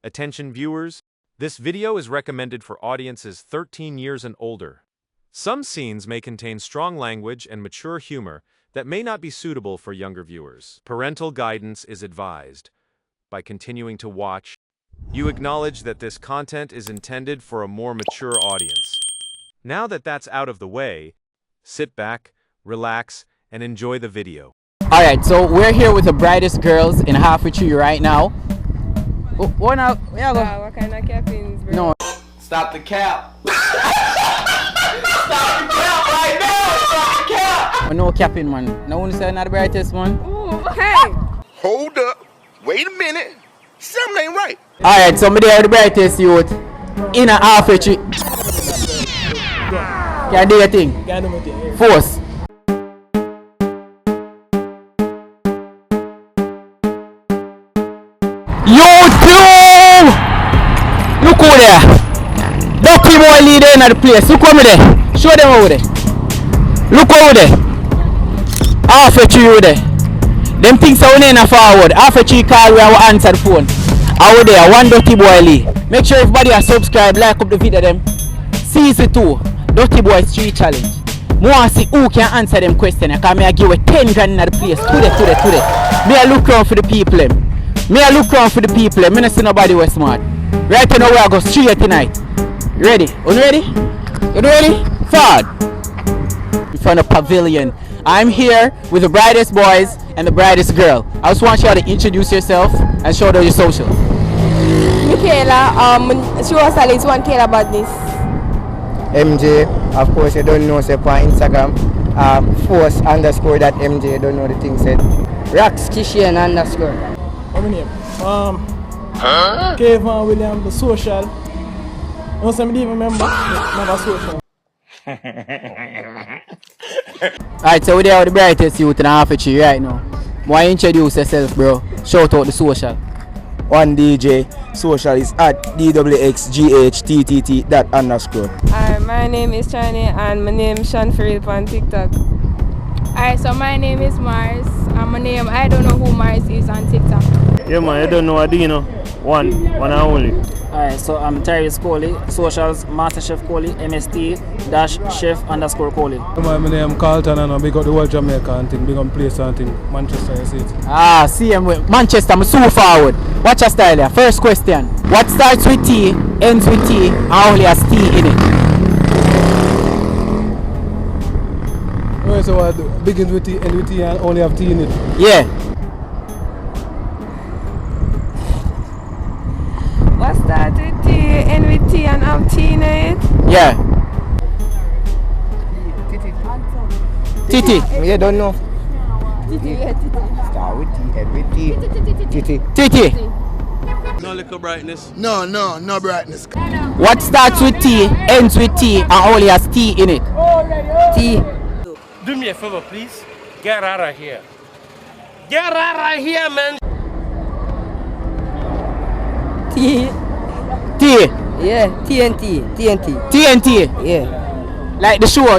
Attention viewers, this video is recommended for audiences 13 years and older. Some scenes may contain strong language and mature humor that may not be suitable for younger viewers. Parental guidance is advised. By continuing to watch, you acknowledge that this content is intended for a more mature audience. Now that that's out of the way, sit back, relax, and enjoy the video. Alright, so we're here with the brightest girls in half a tree right now. What now? What kind of cappings, bro? No. Stop the cap. Stop the cap right now. Stop the cap. No capping, man. No one say not the brightest one. Ooh, hey! Hold up. Wait a minute. Something ain't right. Alright, so me there the brightest youth in a half a tree. Can do your thing. Force. Look over there. Duttyboiilee there in the place. Look over there. Show them over there. Look over there. Half a tree over there. Them things are in a forward. Half a tree call we will answer the phone. Over there, one Duttyboiilee. Make sure everybody are subscribe, like up the video them. Season 2, Duttyboiilee Street Challenge. More see who can answer them questions. Because I give you 10 grand in the place. Today. Me I look around for the people them. Me I look around for the people them. Me not see nobody was smart. Right now we are go straight tonight. You ready? You ready? You ready? Forward. In front of pavilion. I'm here with the brightest boys and the brightest girl. I just want you to introduce yourself and show them your socials. Michaela, show us at least one tale about this. MJ, of course you don't know, say on Instagram, force_that MJ, you don't know the thing said. Rocks Kishian _ What's my name? Kevin William, the social. No, some even remember, never social. Alright, so we're there with the brightest youth in half a tree right now. Why introduce yourself, bro? Shout out the social. One DJ, social is at DWXGHTTT_. My name is Chani and my name is Sean Farid on TikTok. Alright, so my name is Mars and my name, I don't know who Mars is on TikTok. Yeah man, I don't know what do you know. One and only. Alright, so I'm Terry Coley, socials MasterChef Coley, MST-chef_Coley. My name is Carlton and I big up the whole Jamaica and thing, big up place and thing, Manchester, you see it. See him with Manchester, I'm so forward. Watch your style here. First question. What starts with T, ends with T, and only has T in it? Alright, so what begins with T, ends with T and only have T in it? Yeah. What starts with T, end with T and have T in it? Yeah. Titi. You don't know. Titi. Start with T, end with T. Titi. No little brightness. No brightness. What starts with T, ends with T, and only has T in it? T. Do me a favor, please. Get out of here. Get out of here, man. T. T. Yeah, TNT. TNT. Yeah. Like the show.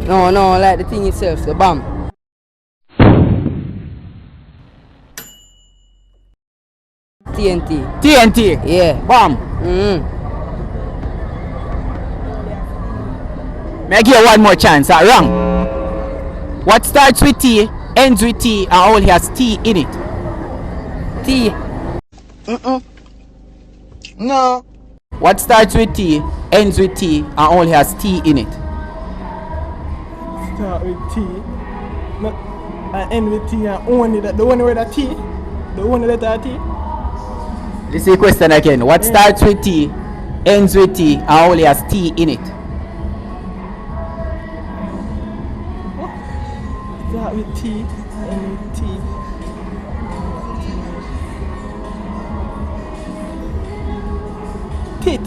No, like the thing itself, the bomb. TNT. Yeah. Bomb. May I give you one more chance? Wrong. What starts with T, ends with T, and only has T in it? T. No. What starts with T, ends with T, and only has T in it? Start with T, and end with T and only that, the one with a T, the only letter T. This is the question again. What starts with T, ends with T, and only has T in it? Start with T, end with T. Tit.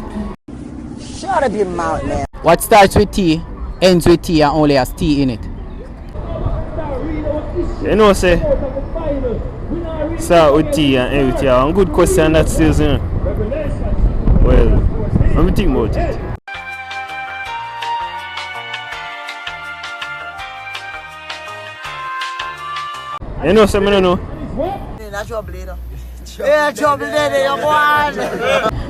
Shut up your mouth, man. What starts with T, ends with T, and only has T in it? You know, say, start with T and end with T. One good question that says, you know. Well, let me think about it. You know, so I don't know. That's trouble later. Yeah, trouble there, boy.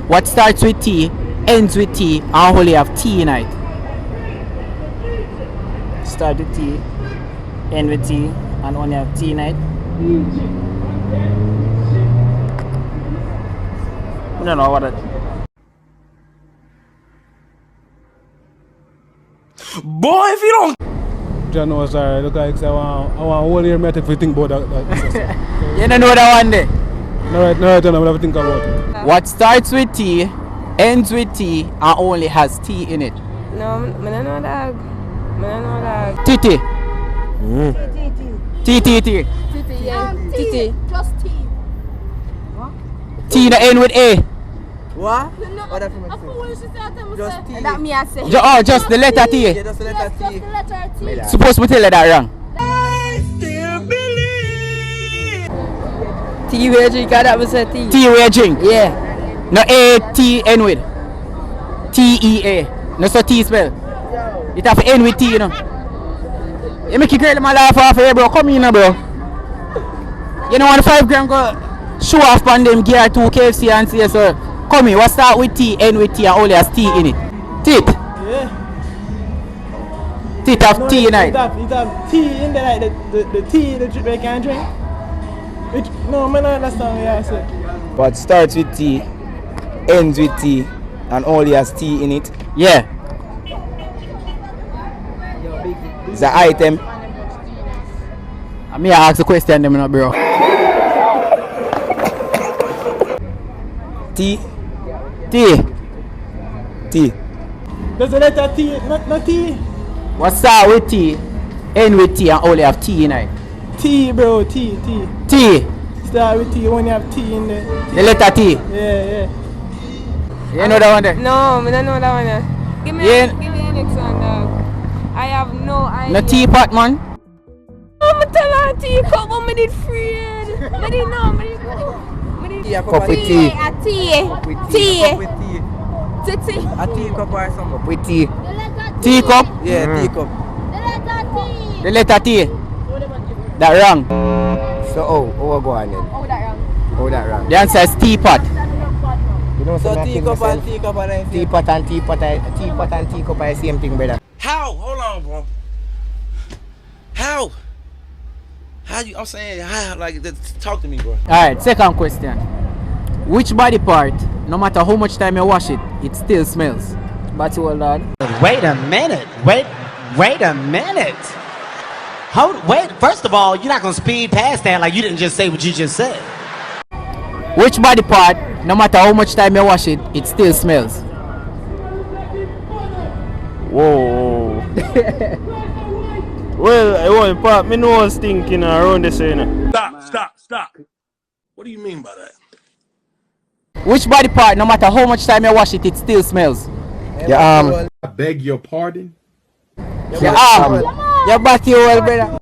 What starts with T, ends with T, and only have T in it? Start with T, end with T, and only have T in it. I don't know what it. Boy, if you don't. John was alright. Look like I want whole year me if we think about that. You don't know that one there? No, right, I'm gonna think about it. What starts with T, ends with T, and only has T in it? No, I don't know that. I don't know that. Titi. T. Titi, yeah. Titi. Just T. T in the end with A. What? Just T. That me I say. Just the letter T. Yeah, just the letter T. Just the letter T. Supposed to tell her that wrong. Tea where drink, that was a tea. T where drink? Yeah. No A, T, N with. T-E-A. No so T spell. It have N with T, you know. You make it great my life off here, bro. Come in now, bro. You know want 5 gram go show off on them gear 2 KFC and say so. Come in, what start with T, end with T and only has T in it? Tit. Yeah. Tit have T in it. It have tea in there, like the tea the they can drink. No, I don't understand what you say. What starts with T, ends with T, and only has T in it. Yeah. It's an item. I mean, I ask the question, them, bro. T. T. T. There's a letter T, not T. What start with T, end with T, and only have T in it? T, bro, T. T. Start with T, you only have T in there. The letter T. Yeah. You know that one there? No, I don't know that one there. Give me the next one, dog. I have no idea. No teapot, man. I'm telling her teacup, but I did afraid. I didn't know. Cup with tea. A tea. Tea. Titi. A teacup or something. With tea. Teacup? Yeah, teacup. The letter T. That wrong. So, oh, go on then. Oh, that wrong. The answer is teapot. You know, So teacup and teacup and teapot and teacup are the same thing, brother. How? Hold on, bro. How? How you? I'm saying how? Like, talk to me, bro. Alright, second question. Which body part, no matter how much time you wash it, it still smells? Batty old lad. Wait a minute. Wait a minute. Wait, first of all, you're not gonna speed past that like you didn't just say what you just said. Which body part, no matter how much time you wash it, it still smells? Whoa. Well, I want part me nose stinking around the scene. Stop. What do you mean by that? Which body part, no matter how much time you wash it, it still smells? Your arm. I beg your pardon? Your arm. Your body hole, brother.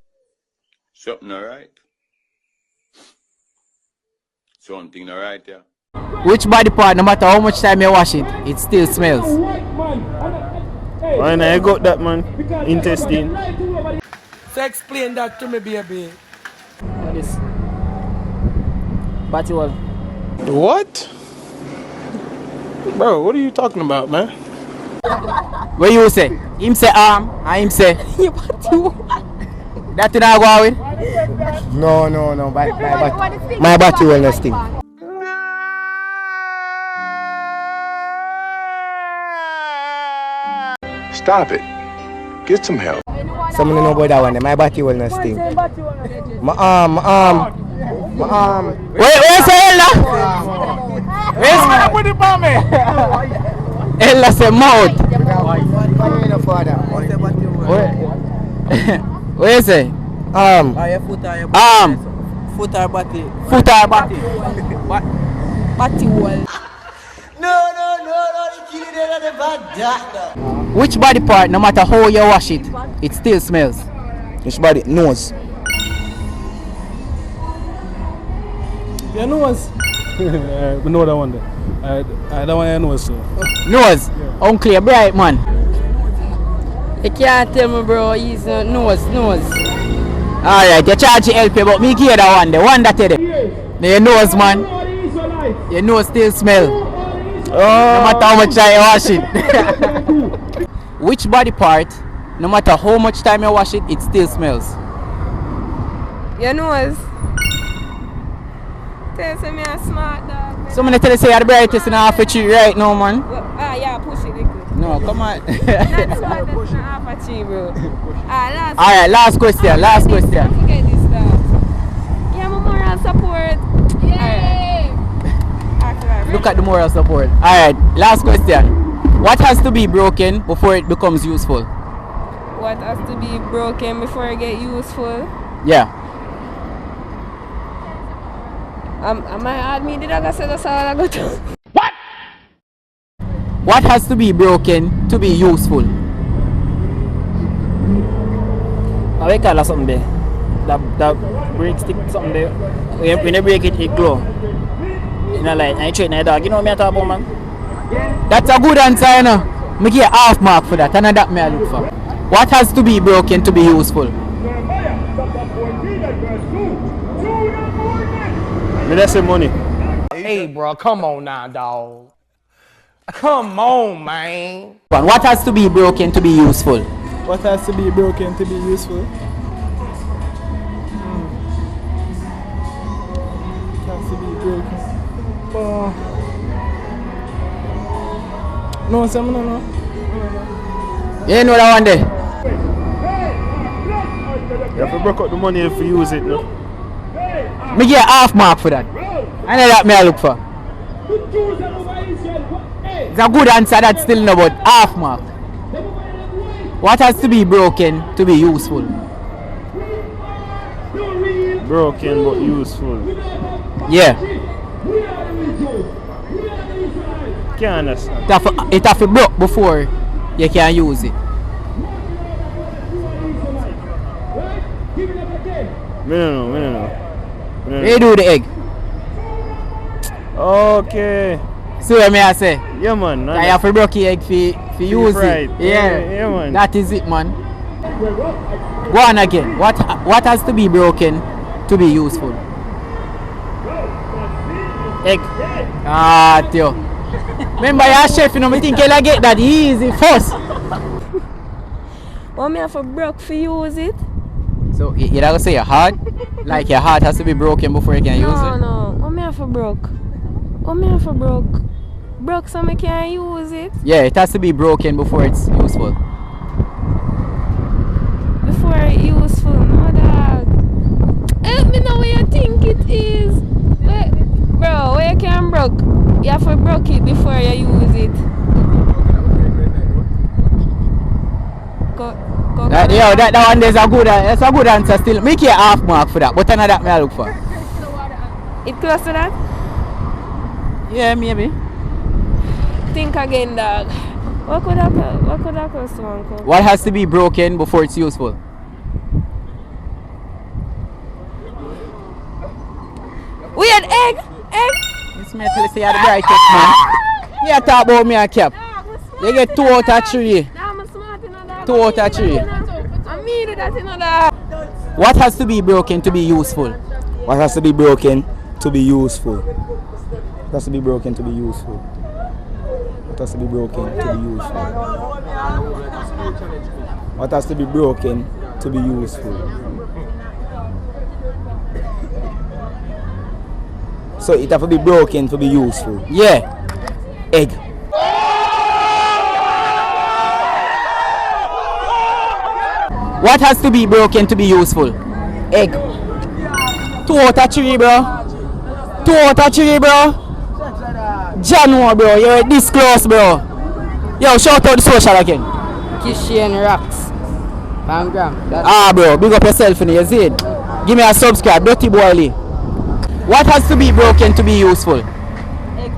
Something alright. Something alright, yeah. Which body part, no matter how much time you wash it, it still smells? Why not I got that, man? Intestine. So explain that to me, baby. What is? Batty old. What? Bro, what are you talking about, man? What you say? Him say arm, and him say that thing I go with? No. My body wellness thing. Stop it. Get some help. Someone know about that one. My body wellness thing. My arm. Where say Ella? Where's Put it by me. Ella say mouth. Where say? Arm. Foot or body. Batty wall. Which body part, no matter how you wash it, it still smells? Which body? Nose. Your nose. We know that one there. I don't want your nose, so. Nose? Yeah. Uncle, bright man. You can't tell me, bro. He's nose. Alright, you charge your help, but me give you that one, the one that you there. Your nose, man. Your nose still smell. No matter how much time you wash it. Which body part, no matter how much time you wash it, it still smells? Your nose. Tell me I'm smart dog. Somebody tell you say you're the brightest in half a tree right now, man. Yeah, push it liquid. No, come on. Not smartest in half a tree, bro. Alright, last question. Don't forget this dog. Yeah, my moral support. Yay! Look at the moral support. Alright, last question. What has to be broken before it becomes useful? What has to be broken before it get useful? Yeah. Am I admit the dog I said that's all I got to? What has to be broken to be useful? I will call something there. That break stick something there. When you break it, it glow. You know, like, I treat my dog. You know what I talk about, man? That's a good answer, you know. Me give a half mark for that, and that me I look for. What has to be broken to be useful? Me that's the money. Hey, bro, come on now, dog. Come on, man. What has to be broken to be useful? What has to be broken to be useful? It has to be broken. No, Sam, no. You know that one there? You have to break up the money if you use it, no? Me give a half mark for that. I know that me I look for. It's a good answer, that's still no, but half mark. What has to be broken to be useful? Broken but useful. Yeah. Can't understand. It have to broke before you can use it. Me no know. You do the egg. Okay. See what me I say? Yeah, man. You have to break the egg for use fried. it. Yeah, man. That is it, man. Go on again. What has to be broken to be useful? Egg. Ah, Theo. Remember your chef, you know, me think you'll get that easy first. What me have to broke for use it? So you don't say your heart? Like your heart has to be broken before you can use it? No. What me have to broke? What me have to broke? Broke so me can use it? Yeah, it has to be broken before it's useful. Before it's useful, no dog. Help me know what you think it is. Bro, where you can broke? You have to broke it before you use it. That one there's a good answer still. Make you a half mark for that, but another that me I look for. It close to that? Yeah, maybe. Think again, dog. What could that close to, uncle? What has to be broken before it's useful? We had egg. This me tell you say you're the brightest man. You talk about me and Cap. You get 2 out of 3. 2 out of 3. I mean that, you know that. What has to be broken to be useful? What has to be broken to be useful? What has to be broken to be useful? What has to be broken to be useful? What has to be broken to be useful? So it have to be broken to be useful. Yeah. Egg. What has to be broken to be useful? Egg. 2 out of 3, bro. 2 out of 3, bro. Jano, bro. You're this close, bro. Yo, shout out the social again. Kishian Rocks. Bangram. Ah, bro. Big up yourself in here, you see it? Give me a subscribe. Duttyboiilee. What has to be broken to be useful? Egg.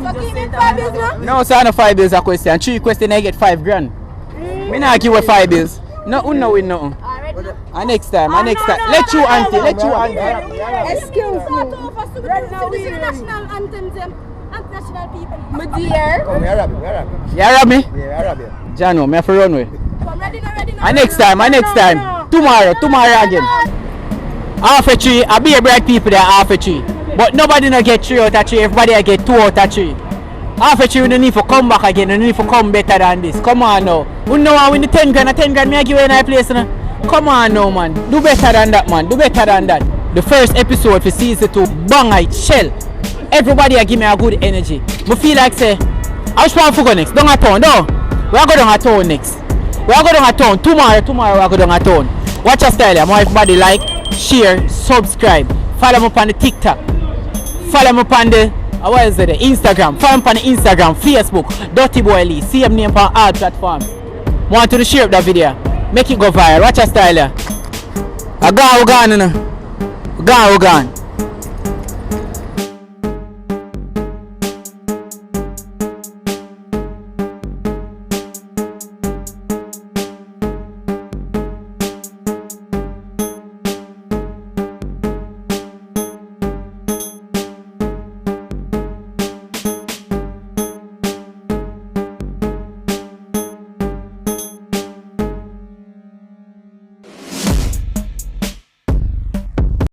So give me 5 bills now? No, sir, no 5 bills a question. 3 questions, I get 5 grand. Me not give you 5 bills. No, no win nothing. And next time, Let you auntie. Excuse me. Right now we national anthems and national people. My dear. Come here, Robbie. You rob me? Yeah, I rob you. Jano, me have to run with. Come ready now. And next time. Tomorrow again. Half a tree, I be a bright people there half a tree. But nobody no get 3 out of 3. Everybody I get 2 out of 3. Half a 3 you don't need to come back again. You need to come better than this. Come on now. You know I win the 10 grand. 10 grand me I give you in a place now. Come on now, man. Do better than that, man. Do better than that. The first episode for season 2, bang I shell. Everybody I give me a good energy. I feel like say, I just want to go next. Down a town, no. We are going down a town next. We are going down a town. Tomorrow we are going down a town. Watch your style. I want everybody like, share, subscribe. Follow me up on the TikTok. Follow me up on the what is it? The Instagram. Follow me up on the Instagram, Facebook, Duttyboiilee. Same name on all platforms. Want to share that video. Make it go viral. Watch your style. I gone.